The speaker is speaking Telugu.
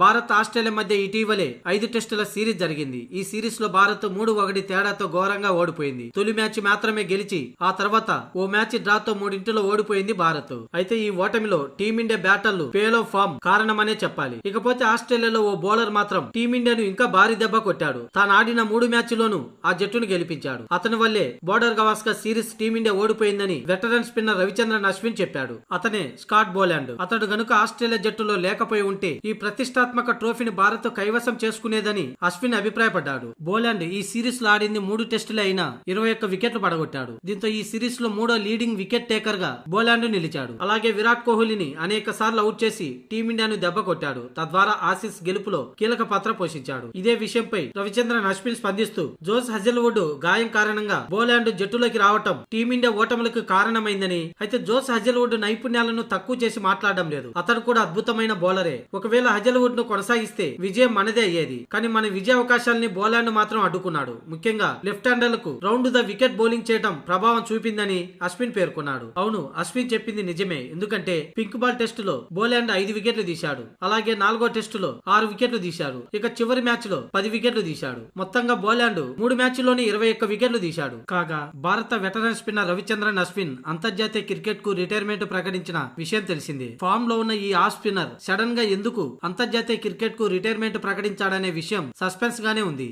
భారత్ ఆస్ట్రేలియా మధ్య ఇటీవలే 5 టెస్టుల సిరీస్ జరిగింది. ఈ సిరీస్ లో భారత్ 3-1 తేడాతో ఘోరంగా ఓడిపోయింది. తొలి మ్యాచ్ మాత్రమే గెలిచి ఆ తర్వాత ఓ మ్యాచ్ డ్రాతో 3 ఓడిపోయింది భారత్. అయితే ఈ ఓటమిలో టీమిండియా బ్యాటర్లు ఫెయిల్ ఆఫ్ ఫామ్ కారణమనే చెప్పాలి. ఇకపోతే ఆస్ట్రేలియాలో ఓ బౌలర్ మాత్రం టీమిండియాను ఇంకా భారీ దెబ్బ కొట్టాడు. తాను ఆడిన 3 మ్యాచ్ల్లోనూ ఆ జట్టును గెలిపించాడు. అతని వల్లే బోర్డర్ గవాస్కర్ సిరీస్ టీమిండియా ఓడిపోయిందని వెటరన్ స్పిన్నర్ రవిచంద్రన్ అశ్విన్ చెప్పాడు. అతనే స్కాట్ బోలాండ్. అతడు గనుక ఆస్ట్రేలియా జట్టులో లేకపోయి ఉంటే ఈ ప్రతిష్టాత్మక ట్రోఫీని భారత్ కైవసం చేసుకునేదని అశ్విన్ అభిప్రాయపడ్డాడు. బోలాండ్ ఈ సిరీస్ లో ఆడింది 3 టెస్టులే అయినా 21 వికెట్లు పడగొట్టాడు. దీంతో ఈ సిరీస్ లో 3వ లీడింగ్ వికెట్ టేకర్ గా బోలాండ్ నిలిచాడు. అలాగే విరాట్ కోహ్లీని అనేక సార్లు అవుట్ చేసి టీమిండియాను దెబ్బ కొట్టాడు. తద్వారా ఆసీస్ గెలుపులో కీలక పాత్ర పోషించాడు. ఇదే విషయంపై రవిచంద్రన్ అశ్విన్ స్పందిస్తూ జోస్ హజల్వుడ్ గాయం కారణంగా బోలాండ్ జట్టులోకి రావటం టీమిండియా ఓటములకు కారణమైందని, అయితే జోస్ హజల్వుడ్ నైపుణ్యాలను తక్కువ చేసి మాట్లాడడం లేదు. అతడు కూడా అద్భుతమైన బౌలరే. ఒకవేళ హజల్వుడ్ ను కొనసాగిస్తే విజయం మనదే అయ్యేది. కానీ మన విజయ అవకాశాలని బోలాండ్ మాత్రం అడ్డుకున్నాడు. ముఖ్యంగా లెఫ్ట్ హ్యాండర్లకు రౌండ్ ద వికెట్ బౌలింగ్ చేయడం ప్రభావం చూపిందని అశ్విన్ పేర్కొన్నాడు. అవును, అశ్విన్ చెప్పింది నిజమే. ఎందుకంటే పింక్ బాల్ టెస్ట్ లో బోలాండ్ 5 వికెట్లు తీశాడు. అలాగే 4వ టెస్ట్ లో 6 వికెట్లు తీశాడు. ఇక చివరి మ్యాచ్ లో 10 వికెట్లు తీశాడు. మొత్తంగా బోలాండ్ 3 మ్యాచ్ల్లోనే 21 వికెట్లు తీశాడు. కాగా భారత వెటరన్ స్పిన్నర్ రవిచంద్రన్ అశ్విన్ అంతర్జాతీయ క్రికెట్ కు రిటైర్మెంట్ ప్రకటించిన విషయం తెలిసిందే. ఫామ్ లో ఉన్న ఈ ఆఫ్ స్పిన్నర్ సడన్ గా ఎందుకు అంతర్జాతీయ క్రికెట్ కు రిటైర్మెంట్ ప్రకటించాడనే విషయం సస్పెన్స్ గానే ఉంది.